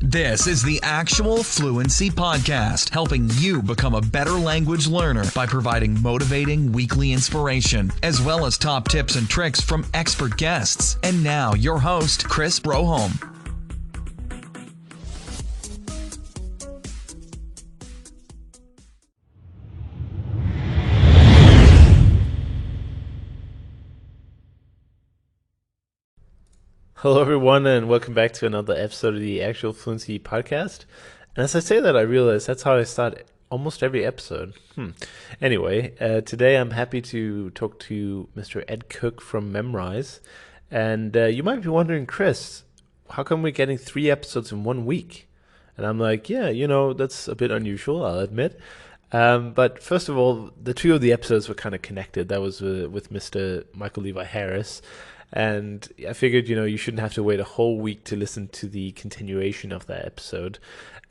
This is the Actual Fluency Podcast, helping you become a better language learner by providing motivating weekly inspiration, as well as top tips and tricks from expert guests. And now, your host, Chris Broholm. Hello, everyone, and welcome back to another episode of the Actual Fluency Podcast. And as I say that, I realize that's how I start almost every episode. Anyway, today I'm happy to talk to Mr. Ed Cooke from Memrise. And you might be wondering, Chris, how come we're getting 3 episodes in 1 week? And I'm like, yeah, that's a bit unusual, I'll admit. But first of all, the 2 of the episodes were kind of connected. That was with Mr. Michael Levi Harris. And I figured, you shouldn't have to wait a whole week to listen to the continuation of that episode.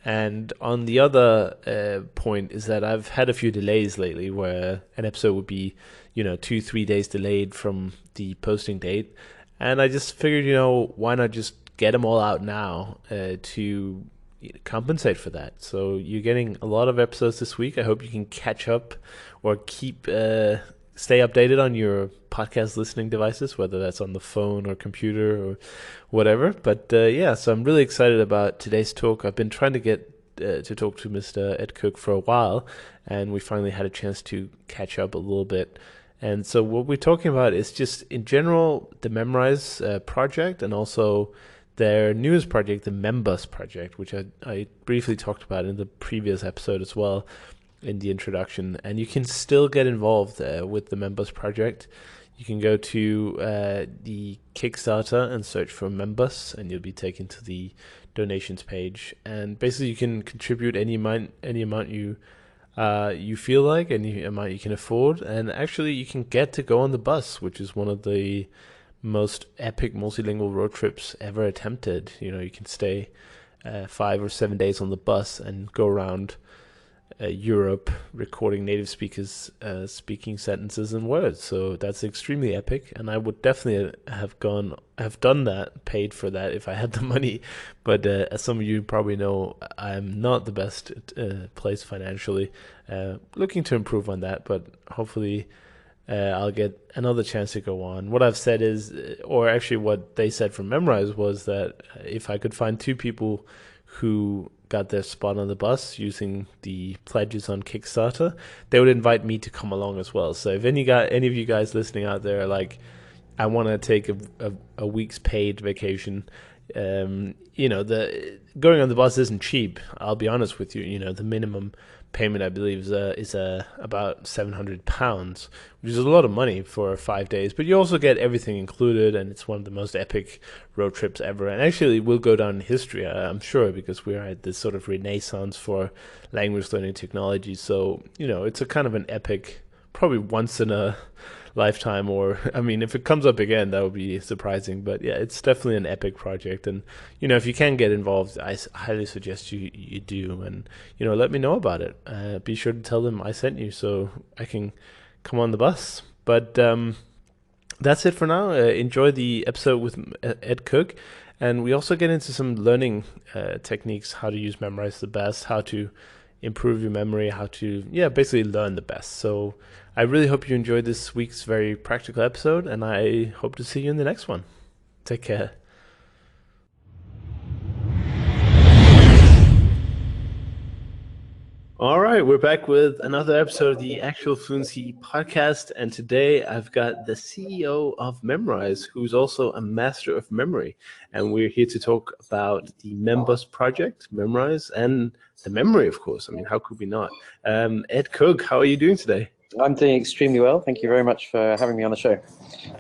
And on the other point is that I've had a few delays lately where an episode would be, 2-3 days delayed from the posting date. And I just figured, why not just get them all out now to compensate for that. So you're getting a lot of episodes this week. I hope you can catch up or stay updated on your podcast listening devices, whether that's on the phone or computer or whatever. But so I'm really excited about today's talk. I've been trying to get to talk to Mr. Ed Cooke for a while, and we finally had a chance to catch up a little bit. And so what we're talking about is just in general the Memrise project, and also their newest project, the Membus project, which I briefly talked about in the previous episode as well, in the introduction. And you can still get involved with the Membus project. You can go to the Kickstarter and search for Membus, and you'll be taken to the donations page. And basically, you can contribute any amount you feel like, any amount you can afford. And actually, you can get to go on the bus, which is one of the most epic multilingual road trips ever attempted. You can stay 5 or 7 days on the bus and go around Europe recording native speakers speaking sentences and words. So that's extremely epic, and I would definitely have done that, paid for that if I had the money. But as some of you probably know, I'm not the best place financially. Looking to improve on that, but hopefully I'll get another chance to go on. What I've said is, or actually what they said from Memrise was that if I could find 2 people who got their spot on the bus using the pledges on Kickstarter, they would invite me to come along as well. So if any of you guys listening out there are like, I want to take a week's paid vacation, the going on the bus isn't cheap. I'll be honest with you. The minimum payment, I believe, is about £700, which is a lot of money for 5 days. But you also get everything included, and it's one of the most epic road trips ever. And actually, we'll go down in history, I'm sure, because we're at this sort of renaissance for language learning technology. So, it's a kind of an epic, probably once in a lifetime, or if it comes up again, that would be surprising. But yeah, it's definitely an epic project, and if you can get involved, I highly suggest you do, and let me know about it. Be sure to tell them I sent you so I can come on the bus. But that's it for now. Enjoy the episode with Ed Cooke, and we also get into some learning techniques, how to use Memrise the best, how to improve your memory, how to basically learn the best. So I really hope you enjoyed this week's very practical episode, and I hope to see you in the next one. Take care. All right, we're back with another episode of the Actual Fluency Podcast, and today I've got the CEO of Memrise, who's also a master of memory, and we're here to talk about the Membus project, Memrise, and the memory, of course. How could we not? Ed Cooke, how are you doing today? I'm doing extremely well. Thank you very much for having me on the show.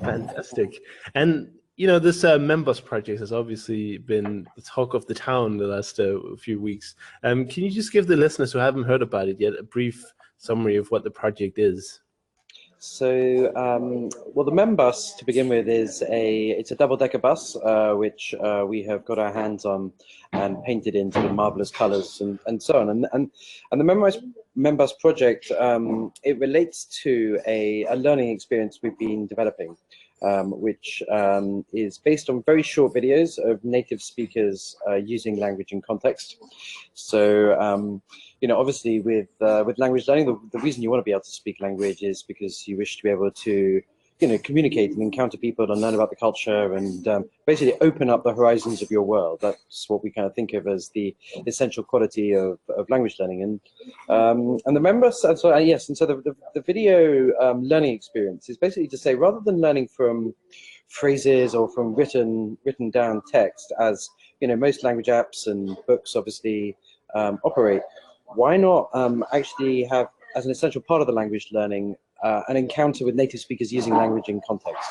Fantastic. And this Membus project has obviously been the talk of the town the last few weeks. Can you just give the listeners who haven't heard about it yet a brief summary of what the project is? So, the Membus, to begin with, it's a double-decker bus, which we have got our hands on and painted in sort of marvelous colors and so on. And the Membus project, it relates to a learning experience we've been developing. which is based on very short videos of native speakers using language in context. So, obviously with language learning, the reason you want to be able to speak language is because you wish to be able to communicate and encounter people and learn about the culture and basically open up the horizons of your world. That's what we kind of think of as the essential quality of language learning. And the Membus, and so the video learning experience is basically to say, rather than learning from phrases or from written down text, as most language apps and books obviously operate, why not actually have, as an essential part of the language learning, an encounter with native speakers using language in context.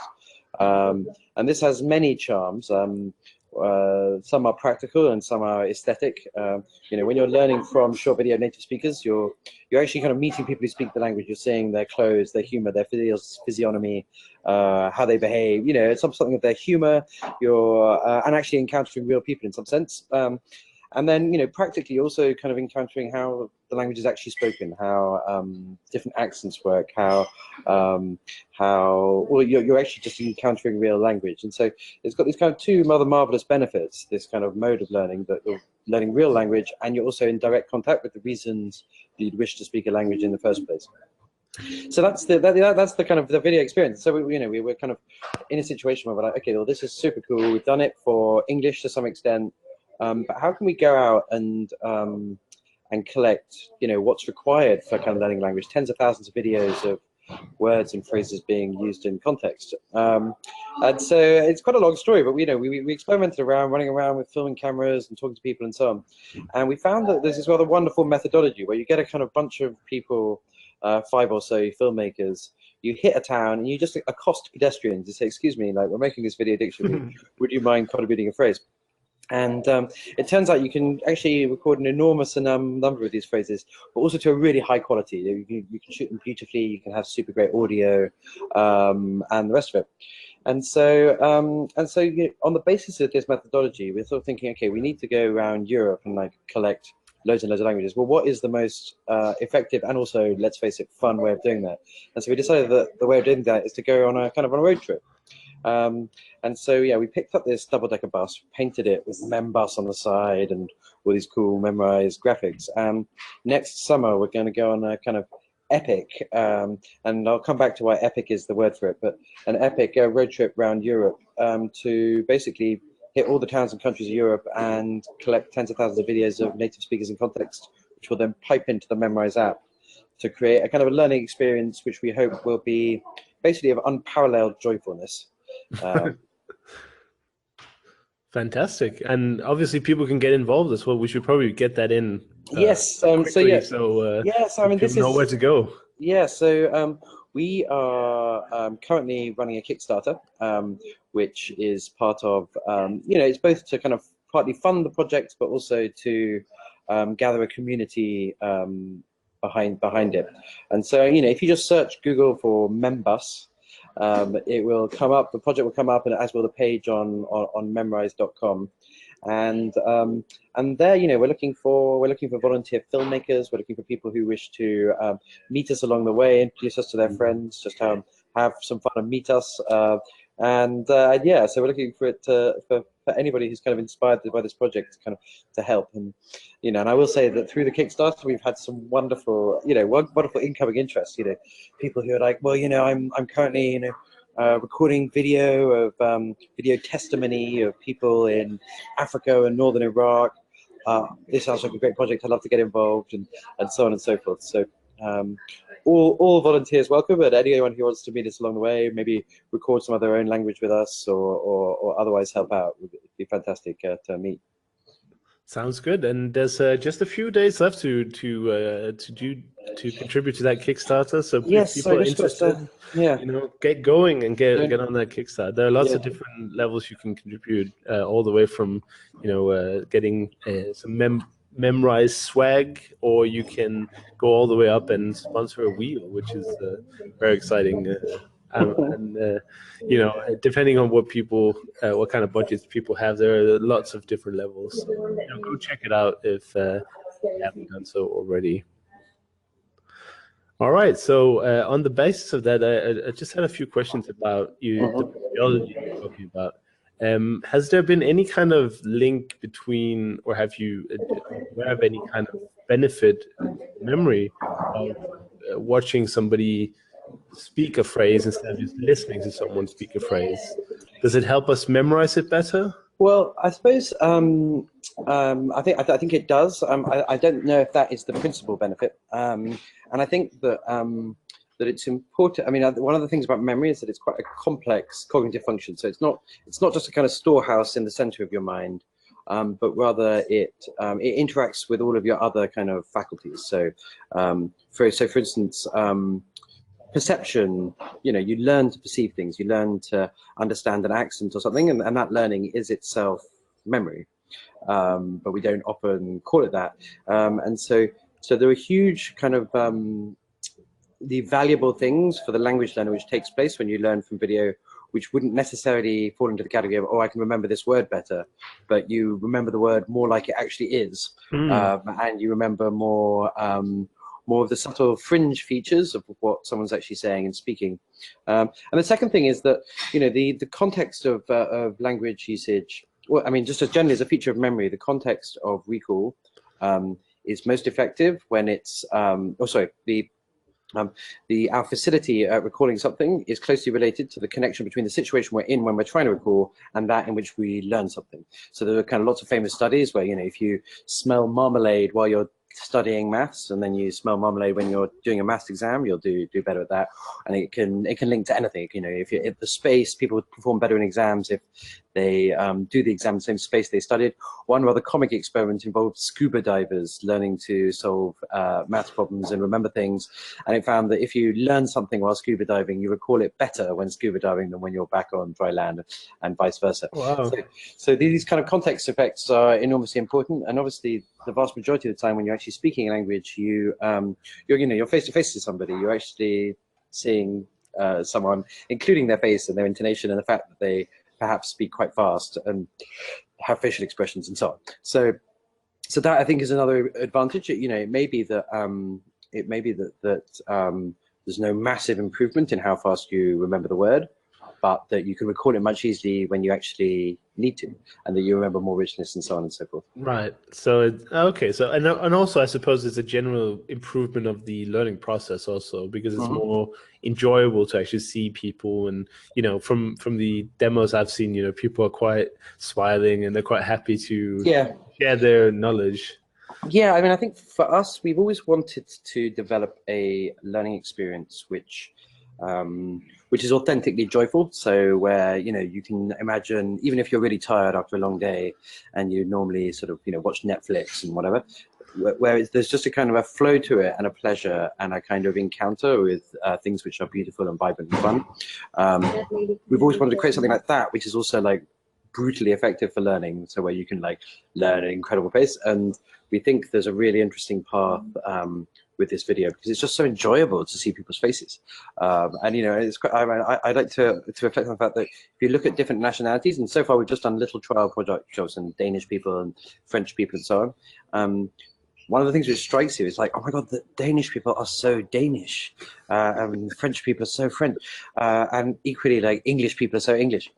And this has many charms. Some are practical and some are aesthetic. When you're learning from short video native speakers, you're actually kind of meeting people who speak the language. You're seeing their clothes, their humor, their physiognomy, how they behave. It's something of their humor. And actually encountering real people in some sense. And then, practically also kind of encountering how the language is actually spoken, how different accents work, how you're actually just encountering real language. And so it's got these kind of two rather marvelous benefits, this kind of mode of learning, that you're learning real language and you're also in direct contact with the reasons that you'd wish to speak a language in the first place. So that's the kind of the video experience. So we were kind of in a situation where we're like, okay, well, this is super cool. We've done it for English to some extent. But how can we go out and collect, what's required for kind of learning language? Tens of thousands of videos of words and phrases being used in context. And so it's quite a long story, but we experimented around, running around with filming cameras and talking to people and so on. And we found that there's this rather wonderful methodology where you get a kind of bunch of people, 5 or so filmmakers. You hit a town and you just accost pedestrians. You say, excuse me, like, we're making this video dictionary. Would you mind contributing a phrase? And it turns out you can actually record an enormous number of these phrases, but also to a really high quality. You can shoot them beautifully, you can have super great audio, and the rest of it. And so on the basis of this methodology, we're sort of thinking, okay, we need to go around Europe and like collect loads and loads of languages. Well, what is the most effective and also, let's face it, fun way of doing that? And so we decided that the way of doing that is to go on a kind of a road trip. And so, yeah, we picked up this double-decker bus, painted it with Membus on the side and all these cool Memrise graphics. Next summer, we're going to go on a kind of epic, and I'll come back to why epic is the word for it, but an epic road trip around Europe to basically hit all the towns and countries of Europe and collect tens of thousands of videos of native speakers in context, which will then pipe into the Memrise app to create a kind of a learning experience which we hope will be basically of unparalleled joyfulness. Fantastic. And obviously people can get involved as well. We should probably get that in yes, quickly, yes, I mean, this is know where to go. Yeah, so we are currently running a Kickstarter, which is part of, it's both to kind of partly fund the project, but also to gather a community behind it. And so, if you just search Google for Membus, it will come up, the project will come up, and as will the page on memrise.com. And there, we're looking for volunteer filmmakers. We're looking for people who wish to meet us along the way, introduce us to their friends, just have some fun and meet us. Yeah, so we're looking for it for anybody who's kind of inspired by this project to help. And and I will say that through the Kickstarter, we've had some wonderful incoming interest. People who are like, well, I'm currently recording video testimony of people in Africa and northern Iraq. This sounds like a great project. I'd love to get involved, and so on and so forth. So all volunteers welcome, but anyone who wants to meet us along the way, maybe record some of their own language with us, or otherwise help out, would be fantastic to meet. Sounds good. And there's just a few days left to contribute to that Kickstarter. So if people are interested, get going and get on that Kickstarter. There are lots of different levels you can contribute, all the way from getting some Memrise swag, or you can go all the way up and sponsor a wheel, which is very exciting. Depending on what kind of budgets people have, there are lots of different levels. So, go check it out if you haven't done so already. All right. So on the basis of that, I just had a few questions about the biology you're talking about. Has there been any kind of link between, or have you aware of any kind of benefit in memory of watching somebody speak a phrase instead of just listening to someone speak a phrase? Does it help us memorize it better? Well, I suppose I think it does. I don't know if that is the principal benefit, and I think that that it's important. I mean, one of the things about memory is that it's quite a complex cognitive function. So it's not just a kind of storehouse in the center of your mind, but rather it interacts with all of your other kind of faculties. So for instance. Perception, you learn to perceive things, you learn to understand an accent or something, and that learning is itself memory, but we don't often call it that. And so there are huge kind of the valuable things for the language learner which takes place when you learn from video, which wouldn't necessarily fall into the category of, oh, I can remember this word better, but you remember the word more like it actually is, and you remember more of the subtle fringe features of what someone's actually saying and speaking. And the second thing is that, the context of language usage, well, I mean, just as generally as a feature of memory, the context of recall is most effective when it's, our facility at recalling something is closely related to the connection between the situation we're in when we're trying to recall and that in which we learn something. So there are kind of lots of famous studies where, if you smell marmalade while you're studying maths and then you smell marmalade when you're doing a maths exam, you'll do better at that. And it can link to anything. If you're in the space, people perform better in exams if they do the exam in the same space they studied. One rather comic experiment involved scuba divers learning to solve maths problems and remember things, and it found that if you learn something while scuba diving, you recall it better when scuba diving than when you're back on dry land, and vice versa. Wow. So these kind of context effects are enormously important, and obviously the vast majority of the time when you're actually speaking a language, you're face to face with somebody. You're actually seeing someone, including their face and their intonation and the fact that they perhaps speak quite fast and have facial expressions and so on. So that, I think, is another advantage. It may be that there's no massive improvement in how fast you remember the word, but that you can recall it much easily when you actually need to, and that you remember more richness and so on and so forth. Right. So okay. So and also, I suppose it's a general improvement of the learning process also, because it's more enjoyable to actually see people, and from the demos I've seen, people are quite smiling and they're quite happy to share their knowledge. Yeah, I mean, I think for us, we've always wanted to develop a learning experience which is authentically joyful. So where, you can imagine, even if you're really tired after a long day and you normally sort of, watch Netflix and whatever, where there's just a kind of a flow to it and a pleasure and a kind of encounter with things which are beautiful and vibrant and fun. We've always wanted to create something like that, which is also like brutally effective for learning. So where you can like learn at an incredible pace. And we think there's a really interesting path with this video, because it's just so enjoyable to see people's faces, and it's quite, I like to reflect on the fact that if you look at different nationalities, and so far we've just done little trial projects on Danish people and French people and so on. One of the things which strikes you is like, oh my God, the Danish people are so Danish, and French people are so French, and equally like English people are so English.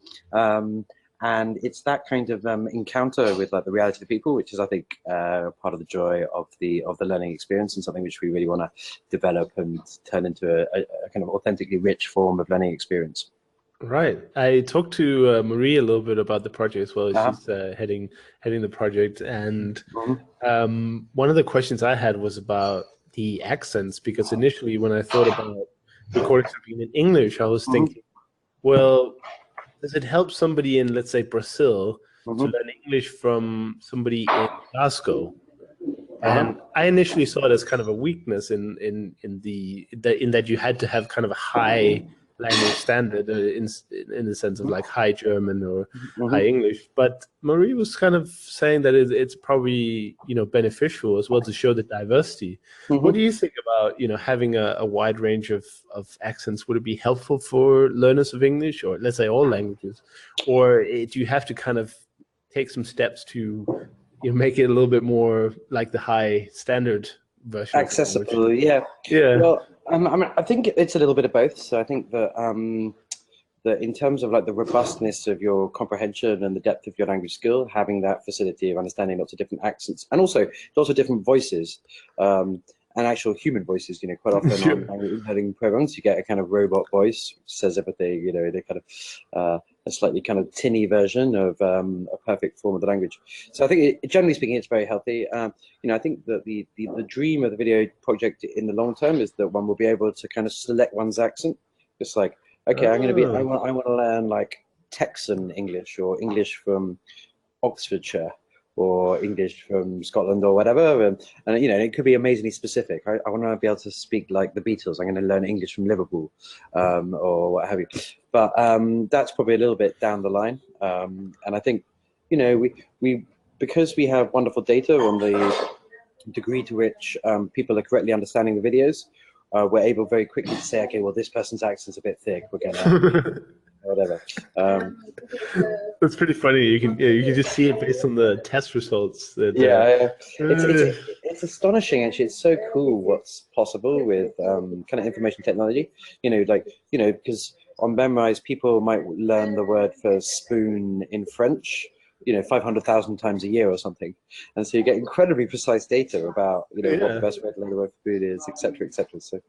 And it's that kind of encounter with like the reality of the people, which is, I think, part of the joy of the learning experience, and something which we really want to develop and turn into a kind of authentically rich form of learning experience. Right. I talked to Marie a little bit about the project as well. She's heading the project, and one of the questions I had was about the accents, because initially when I thought about recording something in English, I was thinking, well, does it help somebody in, let's say, Brazil to learn English from somebody in Glasgow? And I initially saw it as kind of a weakness in that you had to have kind of a high language standard in the sense of like high German or high English. But Marie was kind of saying that it's probably beneficial as well to show the diversity. What do you think about having a wide range of accents? Would it be helpful for learners of English, or let's say all languages, or do you have to kind of take some steps to make it a little bit more like the high standard version? Accessible, yeah. Yeah. Well, I mean, I think it's a little bit of both. So I think that in terms of like the robustness of your comprehension and the depth of your language skill, having that facility of understanding lots of different accents and also lots of different voices, and actual human voices, quite often on language learning programs, you get a kind of robot voice, which says everything, the kind of a slightly kind of tinny version of a perfect form of the language. So I think, generally speaking, it's very healthy. I think that the dream of the video project in the long term is that one will be able to kind of select one's accent. It's like, okay, I want to learn like Texan English or English from Oxfordshire or English from Scotland or whatever, and it could be amazingly specific. I want to be able to speak like the Beatles. I'm going to learn English from Liverpool, or what have you. But that's probably a little bit down the line. And I think, we because we have wonderful data on the degree to which people are correctly understanding the videos, we're able very quickly to say, okay, well, this person's accent's a bit thick. We're gonna whatever. That's pretty funny. You can just see it based on the test results. It's astonishing actually. It's so cool what's possible with kind of information technology. Because on Memrise, people might learn the word for spoon in French 500,000 times a year or something, and so you get incredibly precise data about what the best way to learn the word for food is, etc., etc. So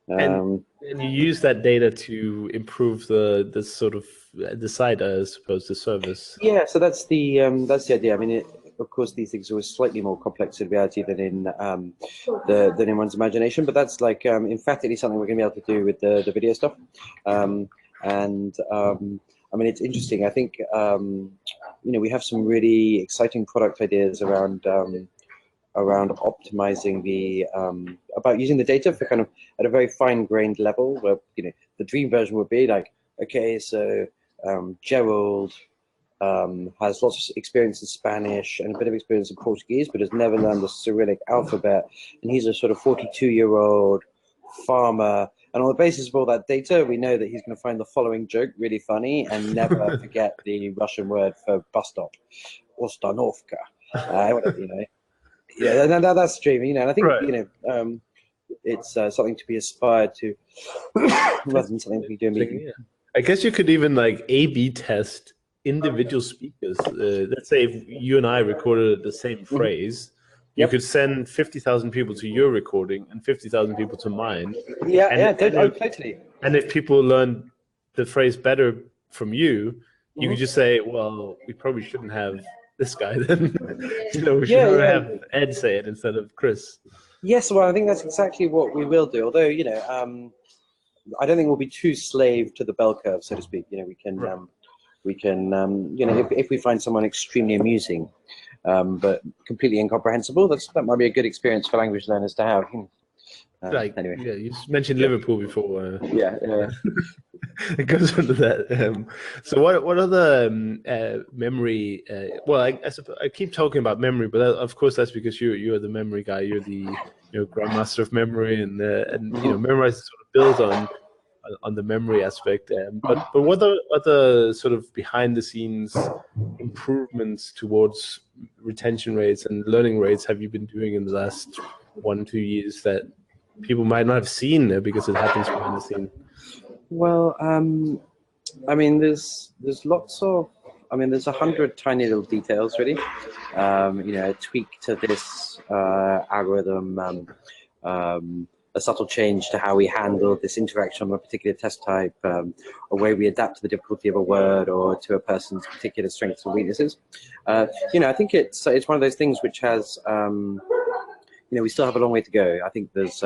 and you use that data to improve the sort of the site, I suppose, the service. Yeah, so that's the idea. I mean, of course, these things are always slightly more complex in reality than in than in one's imagination, but that's like emphatically something we're going to be able to do with the video stuff. I mean, it's interesting. I think we have some really exciting product ideas around optimizing about using the data for kind of at a very fine-grained level, where the dream version would be like, okay, so Gerald has lots of experience in Spanish and a bit of experience in Portuguese, but has never learned the Cyrillic alphabet, and he's a sort of 42-year-old farmer. And on the basis of all that data, we know that he's going to find the following joke really funny and never forget the Russian word for bus stop, Ostanovka. That's the dream, and I think it's something to be aspired to, rather than something to be doing. I guess you could even like A/B test individual speakers. Let's say if you and I recorded the same phrase. You could send 50,000 people to your recording and 50,000 people to mine. Totally. And if people learn the phrase better from you, you could just say, well, we probably shouldn't have this guy then. We should have Ed say it instead of Chris. Yes, well, I think that's exactly what we will do. Although, I don't think we'll be too slave to the bell curve, so to speak. We can, if we find someone extremely amusing, but completely incomprehensible, that might be a good experience for language learners to have. Anyway. Yeah, you mentioned Liverpool before. It goes into that. So what other memory? Well, I keep talking about memory, but of course that's because you're the memory guy. You're the grandmaster of memory, and Memrise is sort of built on the memory aspect. But what other sort of behind the scenes improvements towards retention rates and learning rates have you been doing in the last 1-2 years that people might not have seen because it happens behind the scene? Well, I mean, there's lots of, there's 100 tiny little details really. A tweak to this algorithm, a subtle change to how we handle this interaction on a particular test type, a way we adapt to the difficulty of a word or to a person's particular strengths or weaknesses. I think it's one of those things which has, we still have a long way to go. I think there's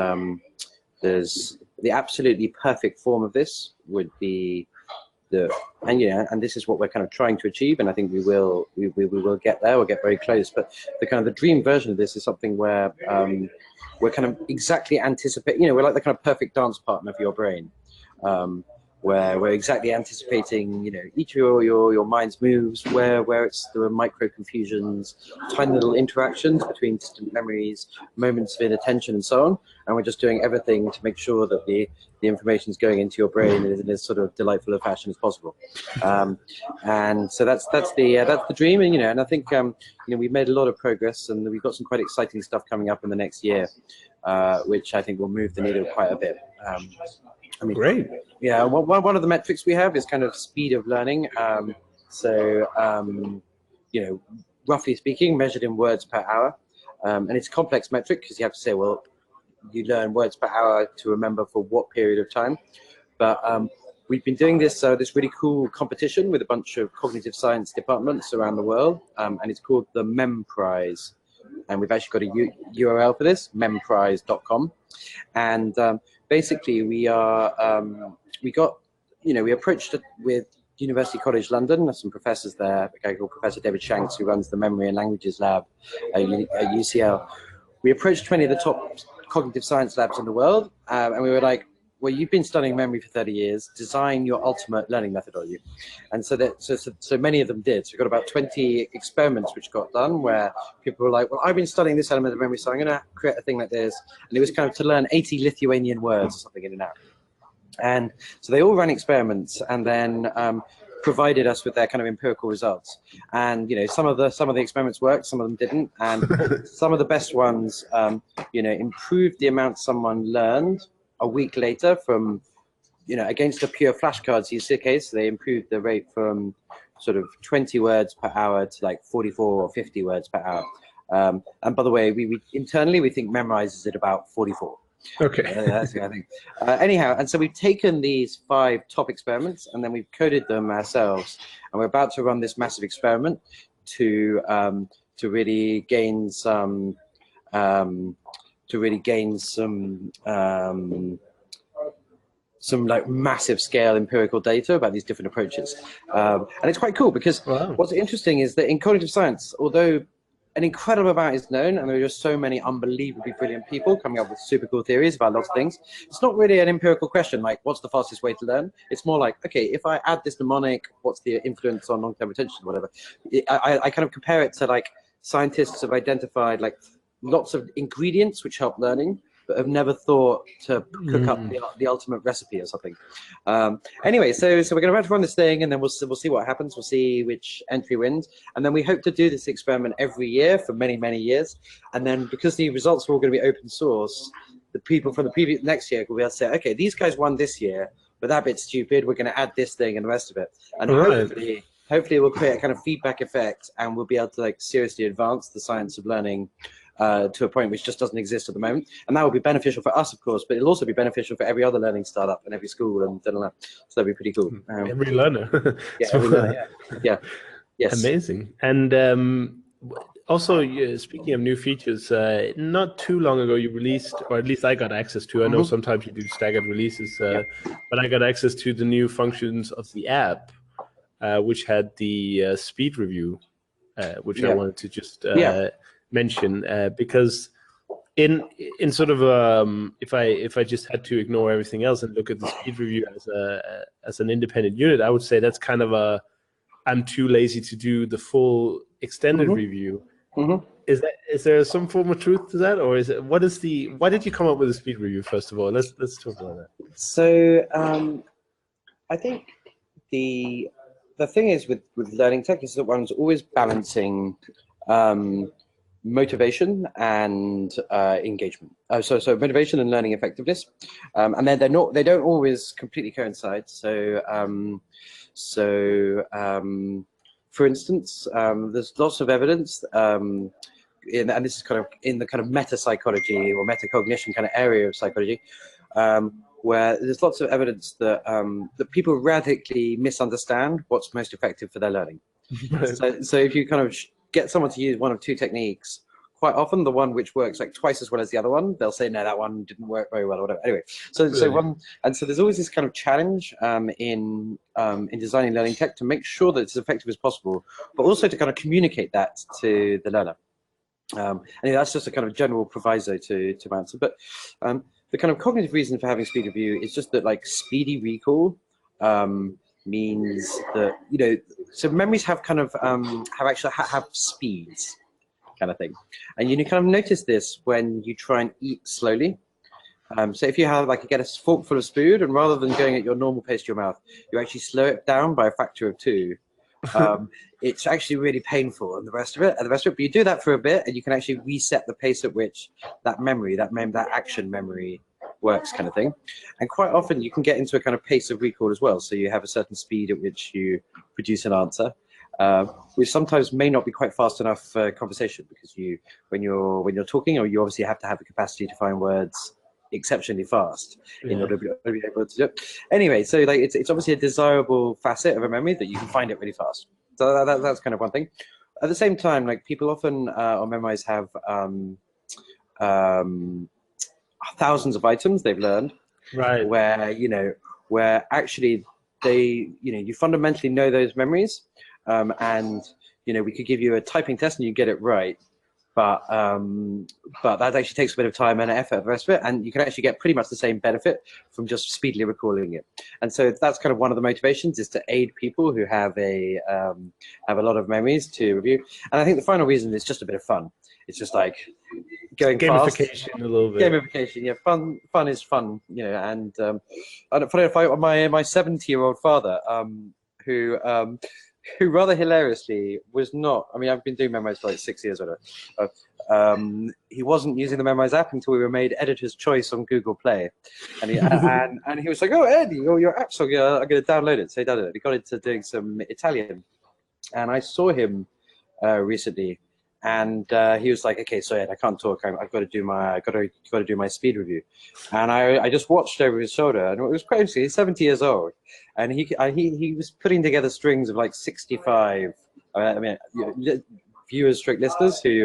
the absolutely perfect form of this would be and this is what we're kind of trying to achieve, and I think we will get there. We'll get very close. But the dream version of this is something where we're kind of exactly anticipate. We're like the kind of perfect dance partner for your brain, where we're exactly anticipating, each of your mind's moves, where it's there are micro confusions, tiny little interactions between distant memories, moments of inattention, and so on. And we're just doing everything to make sure that the information is going into your brain in as sort of delightful a fashion as possible. And so that's the dream, and I think we've made a lot of progress, and we've got some quite exciting stuff coming up in the next year, which I think will move the needle quite a bit. Great. Yeah, one of the metrics we have is kind of speed of learning. Roughly speaking, measured in words per hour, and it's a complex metric because you have to say, well, you learn words per hour to remember for what period of time. But we've been doing this really cool competition with a bunch of cognitive science departments around the world, and it's called the Memrise. And we've actually got a URL for this, membrise.com. And basically, we approached it with University College London. There's some professors there, a guy called Professor David Shanks, who runs the Memory and Languages Lab at UCL. We approached 20 of the top cognitive science labs in the world, and we were like, well, you've been studying memory for 30 years, design your ultimate learning methodology. And so many of them did. So we got about 20 experiments which got done where people were like, well, I've been studying this element of memory, so I'm going to create a thing like this. And it was kind of to learn 80 Lithuanian words or something in an hour. And so they all ran experiments and then provided us with their kind of empirical results. And some of the experiments worked, some of them didn't, and some of the best ones improved the amount someone learned a week later from against a pure flashcards use case. They improved the rate from sort of 20 words per hour to like 44 or 50 words per hour. And by the way, we internally we think Memrise is at about 44. Okay. That's the thing. Anyhow, and so we've taken these 5 top experiments and then we've coded them ourselves, and we're about to run this massive experiment to really gain some some like massive scale empirical data about these different approaches. And it's quite cool because what's interesting is that in cognitive science, although an incredible amount is known, and there are just so many unbelievably brilliant people coming up with super cool theories about lots of things, it's not really an empirical question like what's the fastest way to learn. It's more like, okay, if I add this mnemonic, what's the influence on long-term retention, whatever. I kind of compare it to like scientists have identified like lots of ingredients which help learning, but have never thought to cook up the ultimate recipe or something. Anyway, so we're going to run this thing, and then we'll see what happens. We'll see which entry wins, and then we hope to do this experiment every year for many, many years. And then because the results are all going to be open source, the people from the previous next year will be able to say, okay, these guys won this year, but that bit's stupid. We're going to add this thing and the rest of it, and hopefully it will create a kind of feedback effect, and we'll be able to like seriously advance the science of learning to a point which just doesn't exist at the moment. And that will be beneficial for us, of course, but it'll also be beneficial for every other learning startup and every school and so that'll be pretty cool. Every learner. Yeah, every learner, yeah. Yes. Amazing. And also, speaking of new features, not too long ago you released, or at least I got access to, I know sometimes you do staggered releases, but I got access to the new functions of the app, which had the speed review, which I wanted to just mention, because in sort of if I just had to ignore everything else and look at the speed review as an independent unit, I would say that's kind of I'm too lazy to do the full extended review. Is there some form of truth to that, or why did you come up with a speed review first of all? Let's talk about that. So I think the thing is with learning tech is that one's always balancing motivation and engagement. So motivation and learning effectiveness, and then they don't always completely coincide. So for instance, there's lots of evidence, and this is kind of in the kind of meta psychology or metacognition kind of area of psychology, where there's lots of evidence that that people radically misunderstand what's most effective for their learning. So if you kind of get someone to use one of 2 techniques, quite often the one which works like twice as well as the other one, they'll say, no, that one didn't work very well or whatever. Anyway, so there's always this kind of challenge in designing learning tech to make sure that it's as effective as possible, but also to kind of communicate that to the learner. And that's just a kind of general proviso to answer. But the kind of cognitive reason for having speed review is just that like speedy recall means that, you know, so memories have kind of have speeds, kind of thing, and you kind of notice this when you try and eat slowly. So if you have like, you get a forkful of food, and rather than going at your normal pace to your mouth, you actually slow it down by a factor of 2. It's actually really painful, and the rest of it. But you do that for a bit, and you can actually reset the pace at which that action memory works, kind of thing. And quite often you can get into a kind of pace of recall as well. So you have a certain speed at which you produce an answer, which sometimes may not be quite fast enough for conversation, because when you're talking, or you obviously have to have the capacity to find words exceptionally fast in order to be able to do it. Anyway, so like it's obviously a desirable facet of a memory that you can find it really fast. So that's kind of one thing. At the same time, like people often on Memrise have thousands of items they've learned, right? Where actually you fundamentally know those memories, and we could give you a typing test and you get it right. But that actually takes a bit of time and effort, the rest of it, and you can actually get pretty much the same benefit from just speedily recalling it. And so that's kind of one of the motivations, is to aid people who have a lot of memories to review. And I think the final reason is just a bit of fun. It's just like going gamification fast. A little bit. Gamification, yeah. Fun is fun, And funny enough, my 70-year-old father, who rather hilariously was not, I mean, I've been doing Memrise for like 6 years or whatever. He wasn't using the Memrise app until we were made editor's choice on Google Play. And he, and he was like, oh, Eddie, your app's I'm going to download it. So he downloaded it. He got into doing some Italian. And I saw him recently. And he was like, okay, so Ed, I can't talk. I've got to do my speed review. And I just watched over his shoulder, and it was quite interesting. He's 70 years old, and he was putting together strings of like 65. Viewers, strict listeners who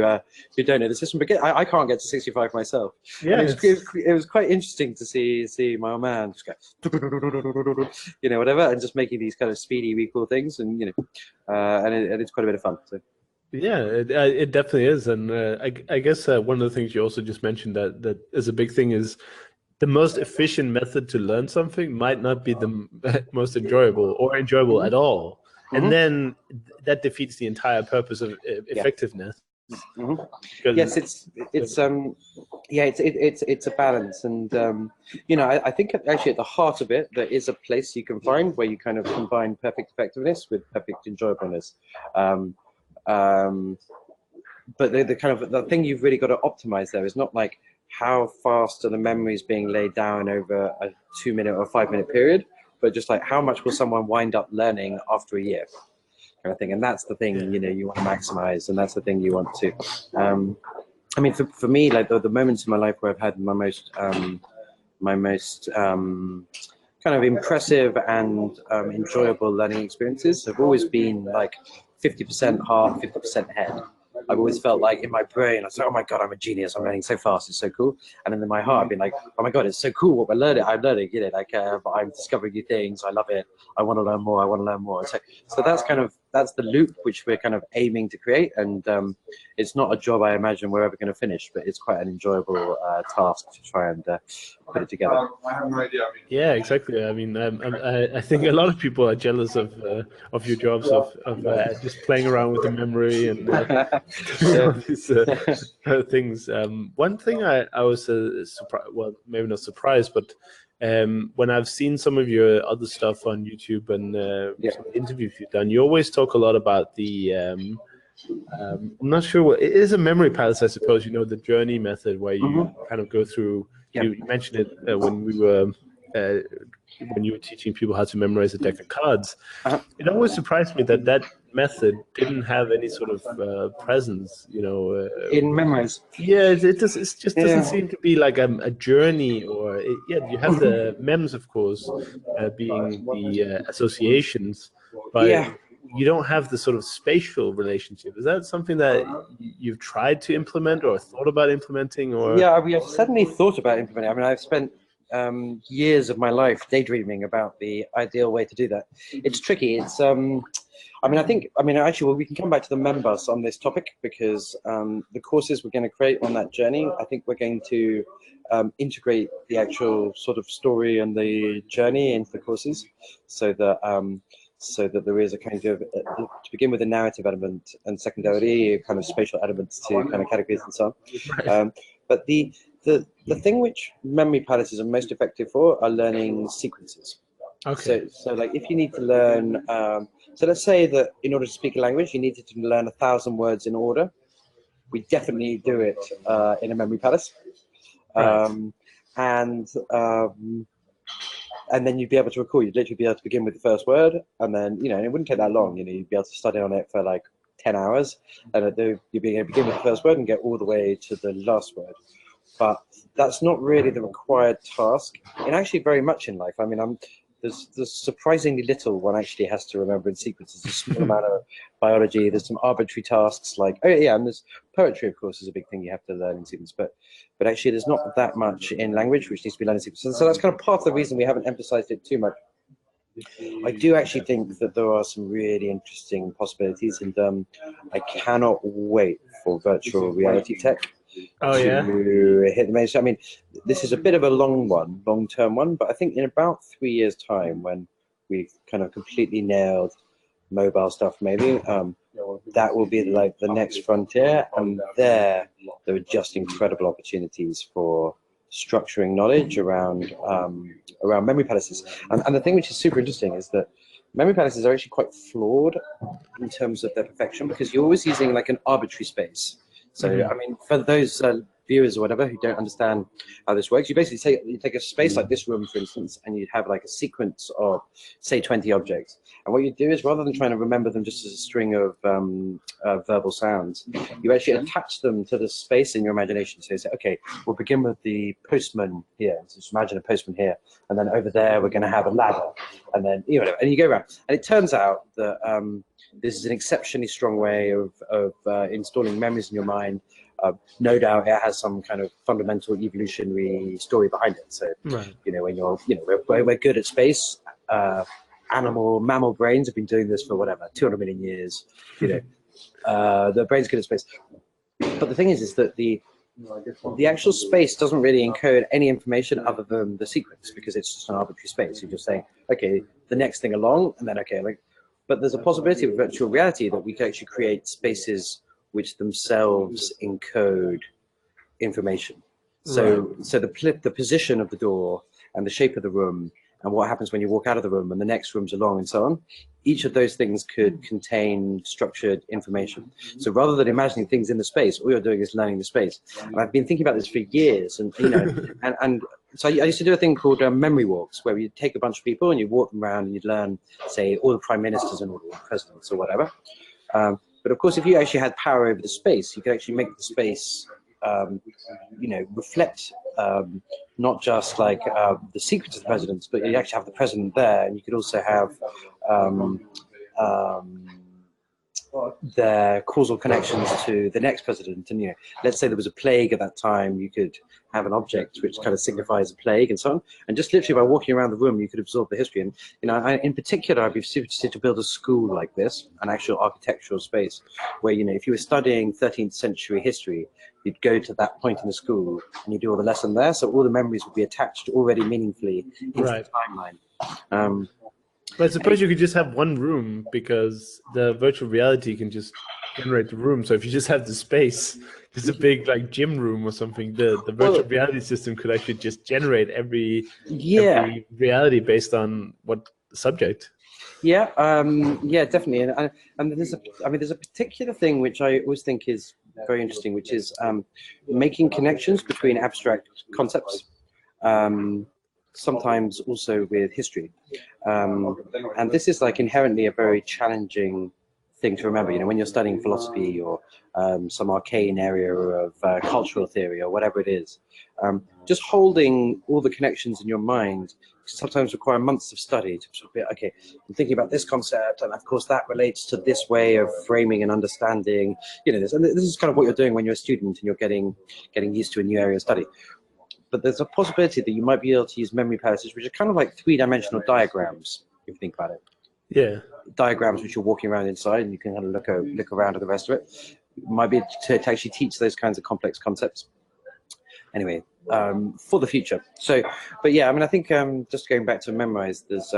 don't know the system, but I can't get to 65 myself. Yeah, it was quite interesting to see my old man just go, whatever, and just making these kind of speedy recall things, and and it's quite a bit of fun. So. Yeah, it definitely is, and I guess one of the things you also just mentioned that is a big thing is the most efficient method to learn something might not be the most enjoyable or enjoyable at all, and then that defeats the entire purpose of effectiveness. Yes, it's a balance, and I think actually at the heart of it there is a place you can find where you kind of combine perfect effectiveness with perfect enjoyableness. But the thing you've really got to optimize there is not like how fast are the memories being laid down over a 2-minute or 5-minute period, but just like how much will someone wind up learning after a year, kind of thing. And that's the thing you want to maximize, and that's the thing you want to. I mean, for me, like the moments in my life where I've had my most kind of impressive and enjoyable learning experiences have always been like 50% heart, 50% head. I've always felt like in my brain, I was like, oh my God, I'm a genius. I'm learning so fast. It's so cool. And then in my heart, I've been like, oh my God, it's so cool what we're learning. I'm learning, but I'm discovering new things. I love it. I want to learn more. I want to learn more. So that's the loop which we're kind of aiming to create. And it's not a job I imagine we're ever going to finish, but it's quite an enjoyable task to try and put it together. I have no idea. Yeah, exactly. I mean, I think a lot of people are jealous of your jobs of just playing around with the memory and all these things. One thing I was surprised, well, maybe not surprised, but when I've seen some of your other stuff on YouTube and some interviews you've done, you always talk a lot about the I'm not sure what it is, a memory palace, I suppose. The journey method where you kind of go through. You mentioned it when you were teaching people how to memorize a deck of cards. It always surprised me that method didn't have any sort of presence, in Memrise. Yeah, it just doesn't seem to be like a journey, or you have the mems, of course, being the associations, but you don't have the sort of spatial relationship. Is that something that you've tried to implement or thought about implementing? Or we have certainly thought about implementing. I mean, I've spent years of my life daydreaming about the ideal way to do that. It's tricky. It's actually, well, we can come back to the Membus on this topic because the courses we're going to create on that journey, I think we're going to integrate the actual sort of story and the journey into the courses, so that there is a kind of, to begin with, a narrative element, and secondarily kind of spatial elements to kind of categories and so on. But the thing which memory palaces are most effective for are learning sequences. Okay. So like if you need to learn, so let's say that in order to speak a language, you needed to learn 1,000 words in order. We definitely do it in a memory palace. And then you'd be able to recall. You'd literally be able to begin with the first word, and then, and it wouldn't take that long. You'd be able to study on it for like 10 hours, and you'd be able to begin with the first word and get all the way to the last word. But that's not really the required task, and actually very much in life. I mean, there's surprisingly little one actually has to remember in sequences. There's a small amount of biology. There's some arbitrary tasks like, and there's poetry, of course, is a big thing you have to learn in sequence. But actually, there's not that much in language which needs to be learned in sequence. So that's kind of part of the reason we haven't emphasized it too much. I do actually think that there are some really interesting possibilities, and I cannot wait for virtual reality tech to hit the mainstream. I mean, this is a bit of a long-term one, but I think in about 3 years' time, when we've kind of completely nailed mobile stuff, maybe that will be like the next frontier, and there are just incredible opportunities for structuring knowledge around memory palaces. And the thing which is super interesting is that memory palaces are actually quite flawed in terms of their perfection, because you're always using like an arbitrary space. So, I mean, for those viewers or whatever who don't understand how this works, you basically take a space like this room, for instance, and you'd have like a sequence of, say, 20 objects. And what you do is, rather than trying to remember them just as a string of verbal sounds, you actually attach them to the space in your imagination. So you say, okay, we'll begin with the postman here. So just imagine a postman here. And then over there, we're going to have a ladder. And then, and you go around. And it turns out that this is an exceptionally strong way of installing memories in your mind. No doubt it has some kind of fundamental evolutionary story behind it. So, when we're good at space, mammal brains have been doing this for whatever, 200 million years, the brain's good at space. But the thing is that the actual space doesn't really encode any information other than the sequence, because it's just an arbitrary space. You're just saying, okay, the next thing along, and then, okay, but there's a possibility with virtual reality that we can actually create spaces which themselves encode information. So the position of the door and the shape of the room and what happens when you walk out of the room and the next room's along and so on, each of those things could contain structured information. So rather than imagining things in the space, all you're doing is learning the space. And I've been thinking about this for years, and and so I used to do a thing called memory walks, where you take a bunch of people and you walk them around and you'd learn, say, all the prime ministers and all the presidents or whatever. But of course, if you actually had power over the space, you could actually make the space, reflect not just like the sequence of the presidents, but you actually have the president there, and you could also have their causal connections to the next president. And let's say there was a plague at that time, you could have an object which kind of signifies a plague and so on. And just literally by walking around the room, you could absorb the history. And in particular, I'd be super interested to build a school like this, an actual architectural space, where if you were studying 13th century history, you'd go to that point in the school and you do all the lesson there. So all the memories would be attached already meaningfully into the timeline. But I suppose you could just have one room, because the virtual reality can just generate the room. So if you just have the space, just a big like gym room or something, the virtual reality system could actually just generate every reality based on what subject. Yeah, definitely. And there's a particular thing which I always think is very interesting, which is making connections between abstract concepts. Sometimes also with history. And this is like inherently a very challenging thing to remember, when you're studying philosophy or some arcane area of cultural theory or whatever it is. Just holding all the connections in your mind sometimes require months of study to sort of be, okay, I'm thinking about this concept, and of course that relates to this way of framing and understanding, this. And this is kind of what you're doing when you're a student and you're getting used to a new area of study. but there's a possibility that you might be able to use memory palaces, which are kind of like three-dimensional diagrams, if you think about it. Yeah. Diagrams which you're walking around inside, and you can kind of look around at the rest of it. Might be to actually teach those kinds of complex concepts. Anyway, for the future. So, but yeah, I mean, I think just going back to Memrise, there's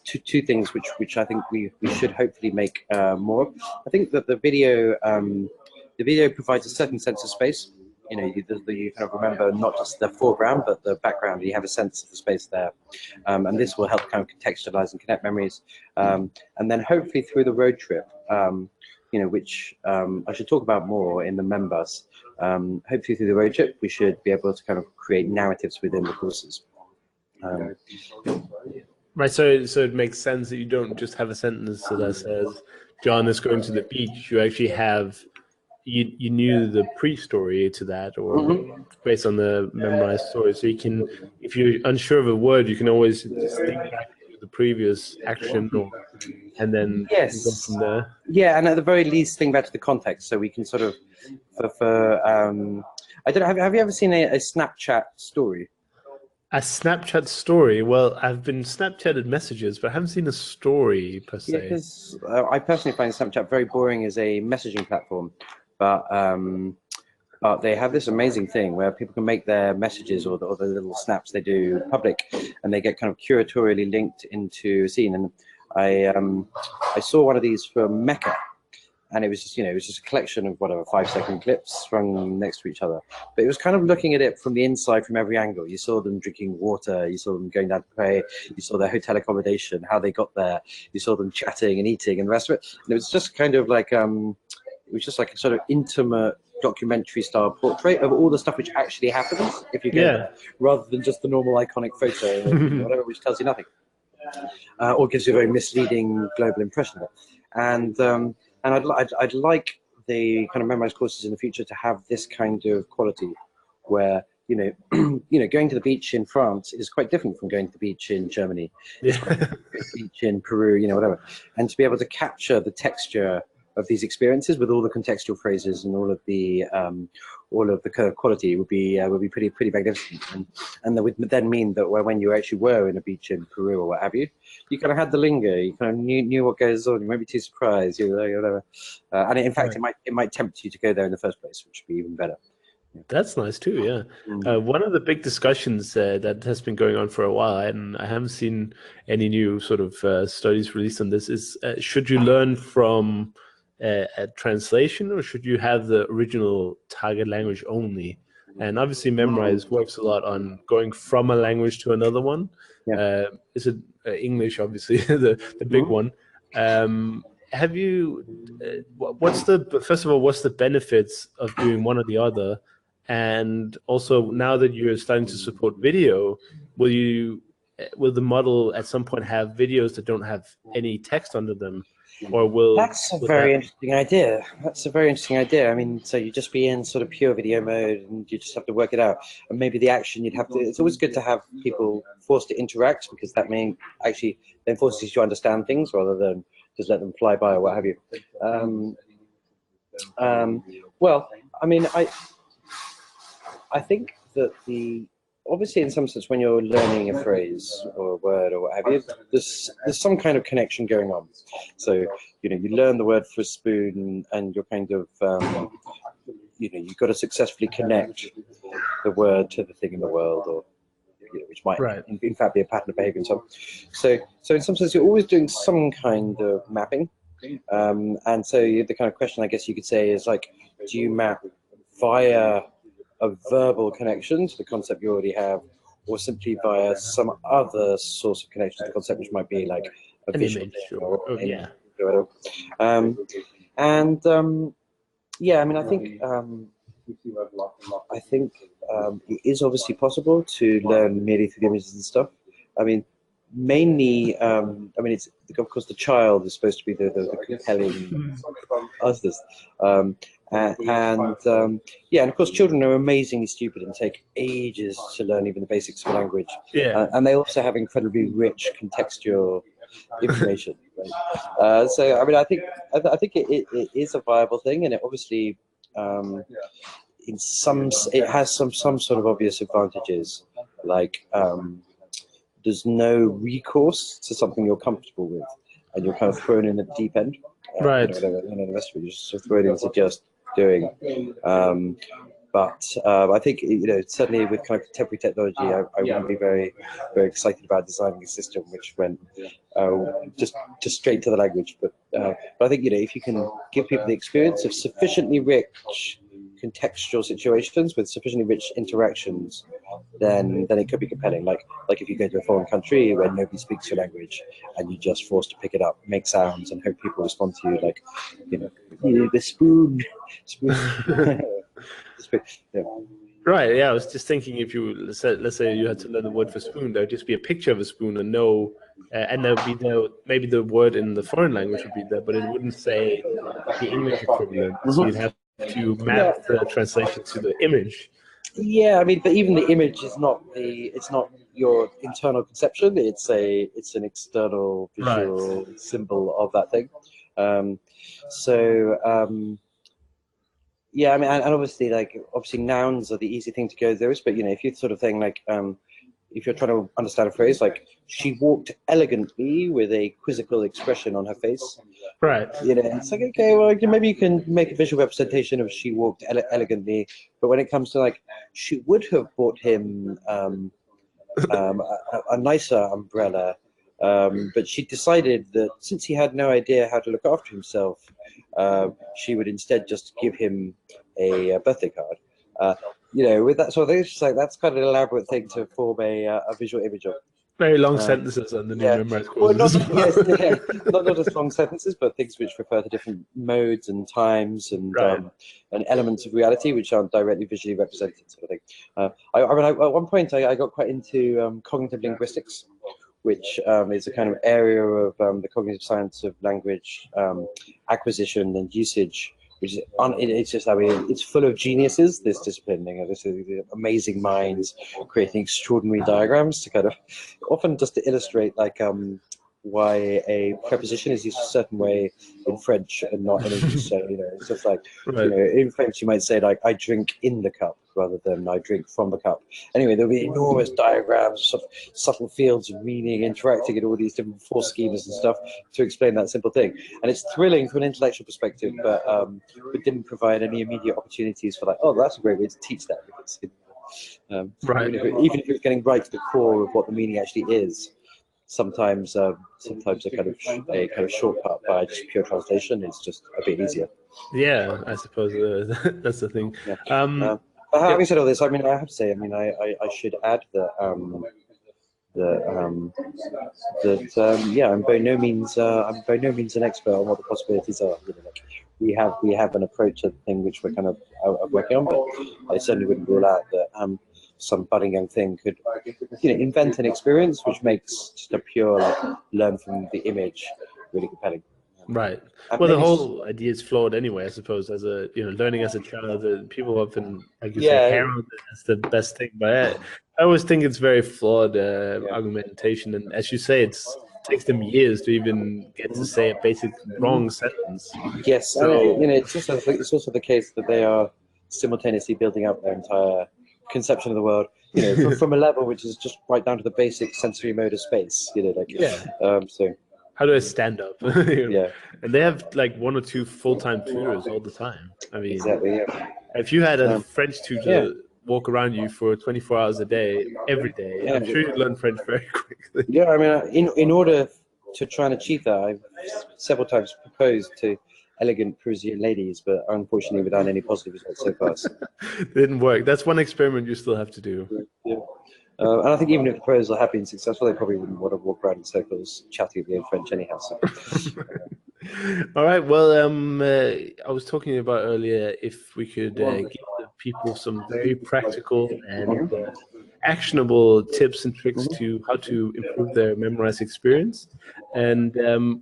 two things which I think we should hopefully make more of. I think that the video provides a certain sense of space. You know, you kind of remember not just the foreground, but the background. You have a sense of the space there. And this will help kind of contextualize and connect memories. And then hopefully through the road trip, you know, which I should talk about more in the Membus, hopefully through the road trip, we should be able to kind of create narratives within the courses. Right, so it makes sense that you don't just have a sentence that says, John is going to the beach. You actually have... You knew the pre-story to that, or based on the memorized story. So you can, if you're unsure of a word, you can always just think back to the previous action, and then go from there. Yeah, and at the very least, think back to the context, so we can sort of, I don't know. Have you ever seen a Snapchat story? A Snapchat story? Well, I've been Snapchatted messages, but I haven't seen a story per se. Yeah, because I personally find Snapchat very boring as a messaging platform. But they have this amazing thing where people can make their messages or the little snaps they do public, and they get kind of curatorially linked into a scene. And I saw one of these for Mecca, and it was just, you know, it was just a collection of whatever 5-second clips strung next to each other. But it was kind of looking at it from the inside, from every angle. You saw them drinking water, you saw them going down to pray, you saw their hotel accommodation, how they got there, you saw them chatting and eating and the rest of it. And it was just kind of like it was just like a sort of intimate documentary style portrait of all the stuff which actually happens if you go there, rather than just the normal iconic photo or whatever, which tells you nothing, or gives you a very misleading global impression of it. And I'd like the kind of Memrise courses in the future to have this kind of quality, where you know, going to the beach in France is quite different from going to the beach in Germany, beach in Peru, you know, whatever, and to be able to capture the texture of these experiences with all the contextual phrases and all of the kind of quality would be pretty magnificent, and that would then mean that when you actually were in a beach in Peru or what have you, you kind of had the lingo, you kind of knew what goes on, you might be too surprised, you know, whatever, and in fact it might tempt you to go there in the first place, which would be even better. That's nice too, yeah. One of the big discussions that has been going on for a while, and I haven't seen any new sort of studies released on this, is should you learn from a translation, or should you have the original target language only? And obviously Memrise works a lot on going from a language to another one. Is it English, obviously, the big one. Have you what's the benefits of doing one or the other? And also, now that you're starting to support video, will the model at some point have videos that don't have any text under them? Or That's a very interesting idea. That's a very interesting idea. I mean, so you just be in sort of pure video mode, and you just have to work it out. And maybe the action you'd have to. It's always good to have people forced to interact, because that may actually then forces you to understand things rather than just let them fly by or what have you. Well, I mean, I think that obviously, in some sense, when you're learning a phrase or a word or what have you, there's some kind of connection going on. So, you know, you learn the word for a spoon, and you're kind of, you know, you've got to successfully connect the word to the thing in the world, or, you know, which might, in fact, be a pattern of behavior and so on. So in some sense, you're always doing some kind of mapping. And so the kind of question, I guess you could say, is like, do you map via a verbal connection to the concept you already have, or simply via some other source of connection to the concept, which might be like a visual yeah. Yeah, I mean, I think it is obviously possible to learn merely through the images and stuff. I mean, mainly, I mean, it's, of course, the child is supposed to be the compelling artist. Yeah, and of course, children are amazingly stupid and take ages to learn even the basics of language. Yeah. And they also have incredibly rich contextual information. Right? So, I mean, I think it is a viable thing, and it obviously, it has some sort of obvious advantages, like there's no recourse to something you're comfortable with, and you're kind of thrown in at the deep end. Right. The rest of it, you're just sort of thrown into just doing. But I think, certainly with kind of contemporary technology, I wouldn't be very, very excited about designing a system which went just straight to the language. But I think, if you can give people the experience of sufficiently rich contextual situations with sufficiently rich interactions, then it could be compelling. Like if you go to a foreign country where nobody speaks your language and you're just forced to pick it up, make sounds, and hope people respond to you like, the spoon. Yeah. Right. Yeah, I was just thinking, if you let's say you had to learn the word for spoon, there would just be a picture of a spoon and and there would be maybe the word in the foreign language would be there, but it wouldn't say the English equivalent. So you'd have to map the translation to the image. Yeah, I mean, but even the image is not your internal conception. It's an external visual symbol of that thing. Yeah, I mean, and obviously, nouns are the easy thing to go through, but if you sort of think if you're trying to understand a phrase like "she walked elegantly" with a quizzical expression on her face, right? It's like, okay, well, maybe you can make a visual representation of "she walked elegantly," but when it comes to she would have bought him a nicer umbrella, but she decided that since he had no idea how to look after himself, she would instead just give him a birthday card. With that sort of thing, it's just that's kind of an elaborate thing to form a visual image of. Very long sentences on the new Memrise courses. Well, not just long sentences, but things which refer to different modes and times and elements of reality which aren't directly visually represented, sort of thing. At one point, I got quite into cognitive linguistics, which is a kind of area of the cognitive science of language acquisition and usage, which is it's full of geniuses, this discipline. This is amazing minds creating extraordinary diagrams to kind of often just to illustrate why a preposition is used a certain way in French and not in English. So it's just in French you might say I drink in the cup rather than I drink from the cup. Anyway, there'll be enormous diagrams, sort of subtle fields of meaning interacting in all these different force schemas and stuff to explain that simple thing. And it's thrilling from an intellectual perspective, but it didn't provide any immediate opportunities for that's a great way to teach that. Because, even if it's getting right to the core of what the meaning actually is, sometimes a kind of shortcut by just pure translation is just a bit easier. Yeah, I suppose that's the thing. Yeah. But having said all this, I mean, I have to say, I should add that I'm by no means an expert on what the possibilities are. We have an approach to the thing which we're kind of working on, but I certainly wouldn't rule out that some budding young thing could invent an experience which makes just a pure learn from the image really compelling. Right. Well, the whole idea is flawed anyway, I suppose. As learning as a child, people often, like you say, herald it as the best thing. But I always think it's very flawed argumentation, and as you say, it takes them years to even get to say a basic wrong sentence. Yes, so, it's also the case that they are simultaneously building up their entire conception of the world, from a level which is just right down to the basic sensory mode of space. So. How do I stand up? Yeah. And they have one or two full-time tutors all the time. I mean, exactly. Yeah. If you had a French tutor walk around you for 24 hours a day, every day, I'm sure you'd learn French very quickly. Yeah, I mean, in order to try and achieve that, I've several times proposed to elegant Parisian ladies, but unfortunately without any positive results so far. It didn't work. That's one experiment you still have to do. Yeah. And I think even if the proposal had been successful, they probably wouldn't want to walk around in circles chatting at me in French anyhow. So. All right. Well, I was talking about earlier if we could give the people some very practical and actionable tips and tricks to how to improve their Memrise experience. And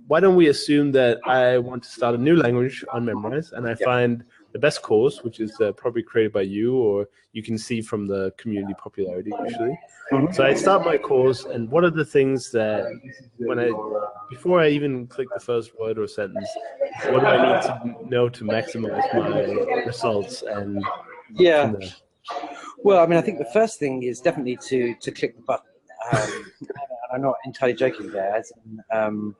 why don't we assume that I want to start a new language on Memrise, and I find the best course, which is probably created by you, or you can see from the community popularity usually. So I start my course, and what are the things that before I even click the first word or sentence, what do I need to know to maximize my results? And Yeah. from there? Well, I mean, I think the first thing is definitely to click the button. And I'm not entirely joking there. As in,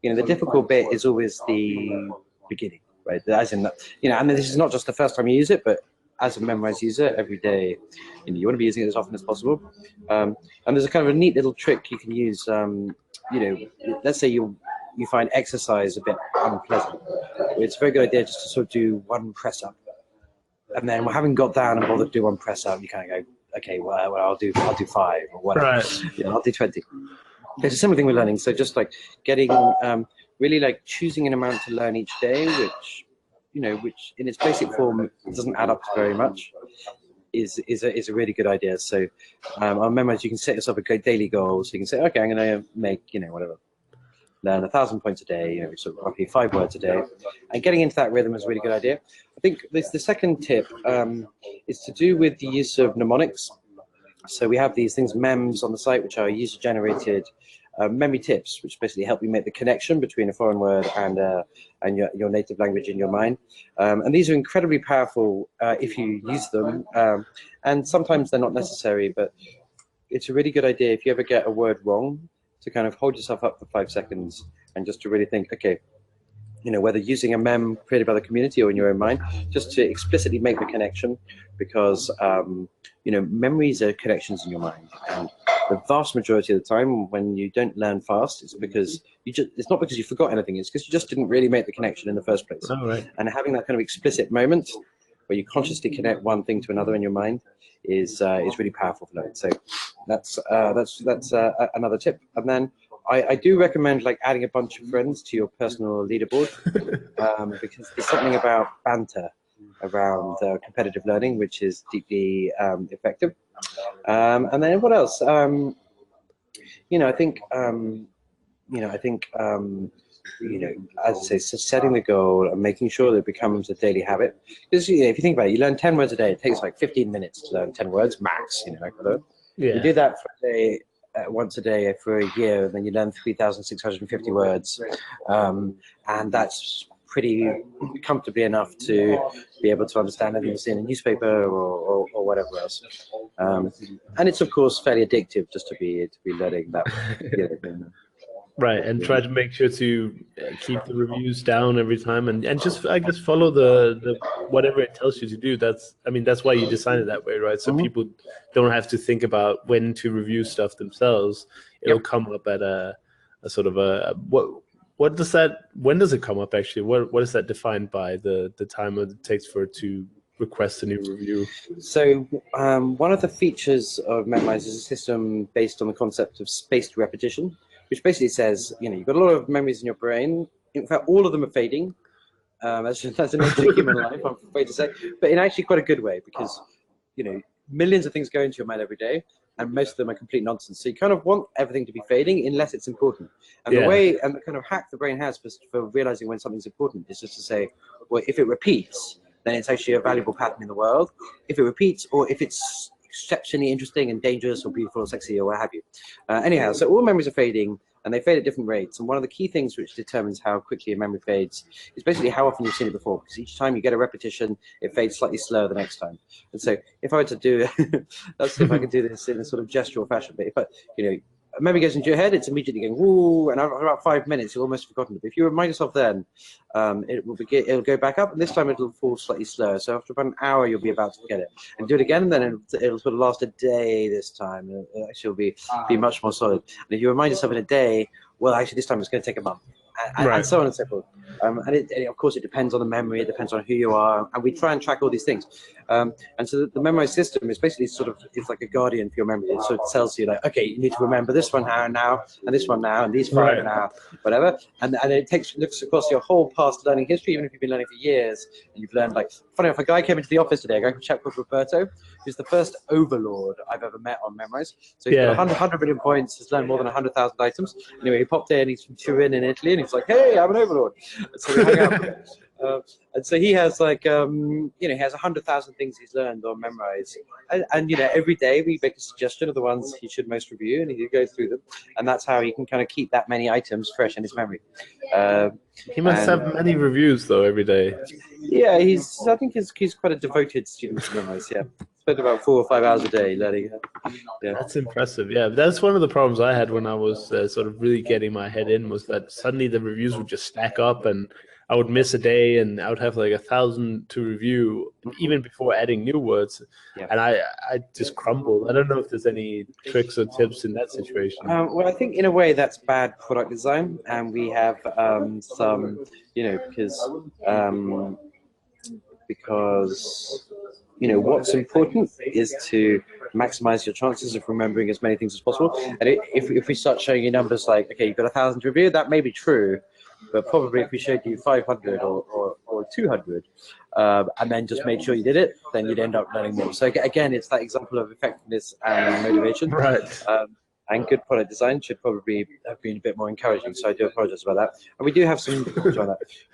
the difficult bit is always the beginning, right? As in, and this is not just the first time you use it, but as a Memrise user, every day, you want to be using it as often as possible. And there's a kind of a neat little trick you can use. Let's say you find exercise a bit unpleasant. It's a very good idea just to sort of do one press up. And then having got down and bothered to do one press up, you kind of go, okay, well, I'll do 5 or whatever. Right. I'll do 20. It's a similar thing with learning. So just like getting really like choosing an amount to learn each day, which in its basic form doesn't add up to very much, is a really good idea. So on Memrise, you can set yourself a daily goal. So you can say, okay, I'm going to make whatever. Learn 1,000 points a day, sort of roughly 5 words a day, and getting into that rhythm is a really good idea. I think the second tip is to do with the use of mnemonics. So we have these things, mems, on the site, which are user-generated memory tips, which basically help you make the connection between a foreign word and your native language in your mind. And these are incredibly powerful if you use them. And sometimes they're not necessary, but it's a really good idea if you ever get a word wrong, to kind of hold yourself up for 5 seconds and just to really think, okay, whether using a mem created by the community or in your own mind, just to explicitly make the connection, because, memories are connections in your mind. And the vast majority of the time when you don't learn fast, it's because it's not because you forgot anything, it's because you just didn't really make the connection in the first place. Oh, right. And having that kind of explicit moment where you consciously connect one thing to another in your mind is really powerful for learning. So that's another tip. And then I do recommend like adding a bunch of friends to your personal leaderboard because there's something about banter around competitive learning which is deeply effective. And then what else? As I say, so setting the goal and making sure that it becomes a daily habit. Because if you think about it, you learn 10 words a day. It takes like 15 minutes to learn 10 words max. Yeah. You do that for a day, once a day for a year, and then you learn 3,650 words, and that's pretty comfortably enough to be able to understand anything you see in a newspaper or whatever else. And it's of course fairly addictive just to be learning that. Right, and try to make sure to keep the reviews down every time, and just I guess follow the whatever it tells you to do. That's why you design it that way, right? So people don't have to think about when to review stuff themselves. It'll come up at a sort of a when does it come up actually? What is that defined by, the time it takes for it to request a new review? So one of the features of Memrise is a system based on the concept of spaced repetition, which basically says, you've got a lot of memories in your brain. In fact, all of them are fading. That's the nature of human life, I'm afraid to say, but in actually quite a good way, because, millions of things go into your mind every day, and most of them are complete nonsense. So you kind of want everything to be fading unless it's important. And the kind of hack the brain has for realizing when something's important is just to say, well, if it repeats, then it's actually a valuable pattern in the world. If it repeats, or if it's exceptionally interesting and dangerous or beautiful or sexy or what have you. Anyhow, so all memories are fading, and they fade at different rates. And one of the key things which determines how quickly a memory fades is basically how often you've seen it before, because each time you get a repetition, it fades slightly slower the next time. And so if I were to do, let's see if I can do this in a sort of gestural fashion, but if a memory goes into your head, it's immediately going, woo, and after about 5 minutes, you'll almost forgotten it. But if you remind yourself then, it'll go back up, and this time it'll fall slightly slower. So after about an hour, you'll be about to forget it. And do it again, and then it'll sort of last a day this time. It actually will be much more solid. And if you remind yourself in a day, well, actually, this time it's going to take a month. And so on and so forth. And of course, it depends on the memory, it depends on who you are, and we try and track all these things. And so the Memrise system is basically it's like a guardian for your memory. It sort of tells you, like, okay, you need to remember this one now, and this one now, and these 5 now, whatever. And it looks across your whole past learning history, even if you've been learning for years, and you've learned, like, funny enough, a guy came into the office today, a guy called chap called Roberto, who's the first overlord I've ever met on Memrise. So he's got 100 million points, has learned more than 100,000 items. Anyway, he popped in, he's from Turin in Italy, and he's like, hey, I'm an overlord. So we hang out. And so he has he has 100,000 things he's learned on Memrise, and every day we make a suggestion of the ones he should most review, and he goes through them, and that's how he can kind of keep that many items fresh in his memory. He must have many reviews though every day. Yeah, I think he's quite a devoted student to Memrise. Yeah, spent about 4 or 5 hours a day learning. Yeah, that's impressive. Yeah, that's one of the problems I had when I was sort of really getting my head in, was that suddenly the reviews would just stack up, and I would miss a day, and I would have like 1,000 to review even before adding new words, and I just crumbled. I don't know if there's any tricks or tips in that situation. Well, I think in a way that's bad product design, and we have some, because what's important is to maximize your chances of remembering as many things as possible. And if we start showing you numbers like, okay, you've got 1,000 to review, that may be true, but probably if we showed you 500 or 200, and then just made sure you did it, then you'd end up learning more. So again, it's that example of effectiveness and motivation. Right. And good product design should probably have been a bit more encouraging. So I do apologize about that. And we do have some.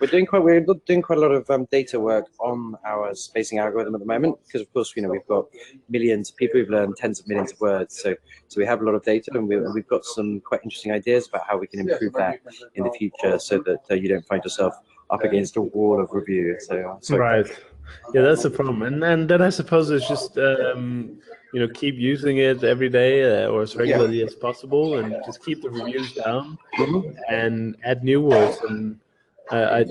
We're doing quite a lot of data work on our spacing algorithm at the moment, because of course we've got millions of people who've learned tens of millions of words. So we have a lot of data, and we've got some quite interesting ideas about how we can improve that in the future, so that you don't find yourself up against a wall of review. So right. Yeah, that's the problem. And then I suppose it's just keep using it every day or as regularly as possible, and just keep the reviews down and add new words. And I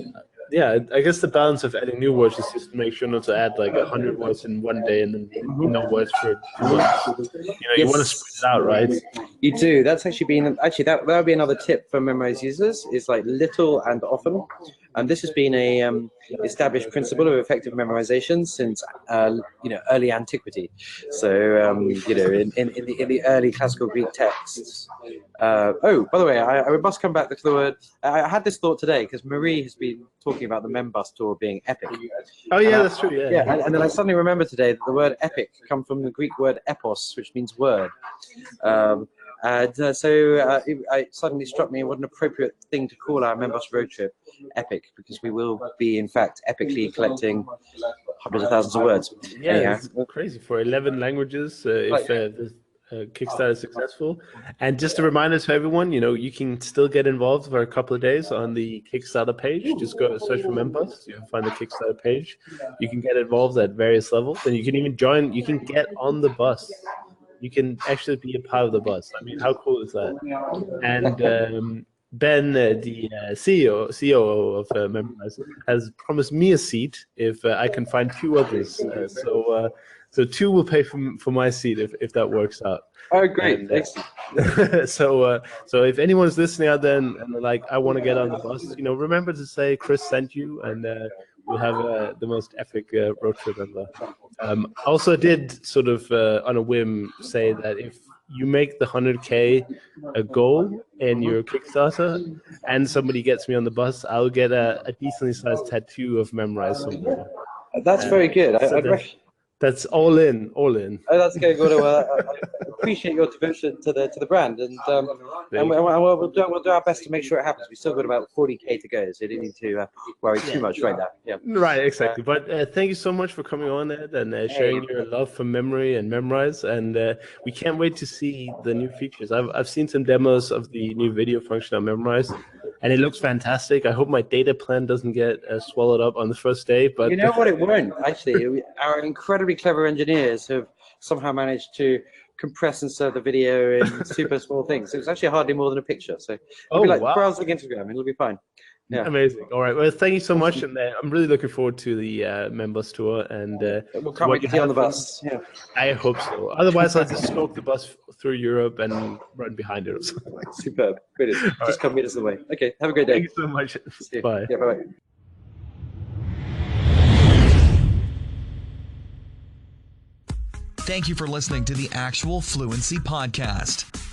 guess the balance of adding new words is just to make sure not to add like 100 words in one day and then no words for 2 months. You want to spread it out, right? You do. That's that would be another tip for Memrise users, is like little and often. And this has been a established principle of effective memorization since early antiquity. So in the early classical Greek texts. By the way, I must come back to the word. I had this thought today because Marie has been talking about the Membus tour being epic. Oh yeah, that's true. Yeah. And then I suddenly remembered today that the word epic comes from the Greek word epos, which means word. So it suddenly struck me what an appropriate thing to call our Membus road trip epic, because we will be, in fact, epically collecting hundreds of thousands of words. Yeah, anyhow. It's crazy for 11 languages if the Kickstarter is successful. And just a reminder to everyone, you can still get involved for a couple of days on the Kickstarter page. Just go search for Membus. You'll find the Kickstarter page. You can get involved at various levels, and you can even join. You can get on the bus. You can actually be a part of the bus. I mean, how cool is that? And Ben, the COO of Memrise, has promised me a seat if I can find 2 others. So 2 will pay for my seat if that works out. Oh, great! And, so if anyone's listening out there and they're like, I want to get on the bus, remember to say Chris sent you, and we'll have the most epic road trip ever. Also did sort of on a whim say that if you make the 100K a goal in your Kickstarter and somebody gets me on the bus, I'll get a decently sized tattoo of Memrise somewhere. That's very good. That's all in. Oh, that's good. Well, I appreciate your devotion to the brand, and we'll do our best to make sure it happens. We've still got about 40K to go, so you don't need to worry too much right now. Yeah. Right, exactly. But thank you so much for coming on, Ed, and sharing your love for memory and Memrise. And we can't wait to see the new features. I've seen some demos of the new video function on Memrise, and it looks fantastic. I hope my data plan doesn't get swallowed up on the first day. But you know what? It won't, actually. Our incredibly clever engineers have somehow managed to compress and serve the video in super small things. So it's actually hardly more than a picture. So it'll be like browsing Instagram, and it'll be fine. Yeah. Amazing. All right. Well, thank you so much, and I'm really looking forward to the Membus tour. And we'll come get you on the bus. Yeah. I hope so. Otherwise, I'll just smoke the bus through Europe and run behind it or something. Superb. Brilliant. Just come meet us the way. Okay. Have a great day. Thank you so much. Bye. Yeah. Bye. Thank you for listening to the Actual Fluency Podcast.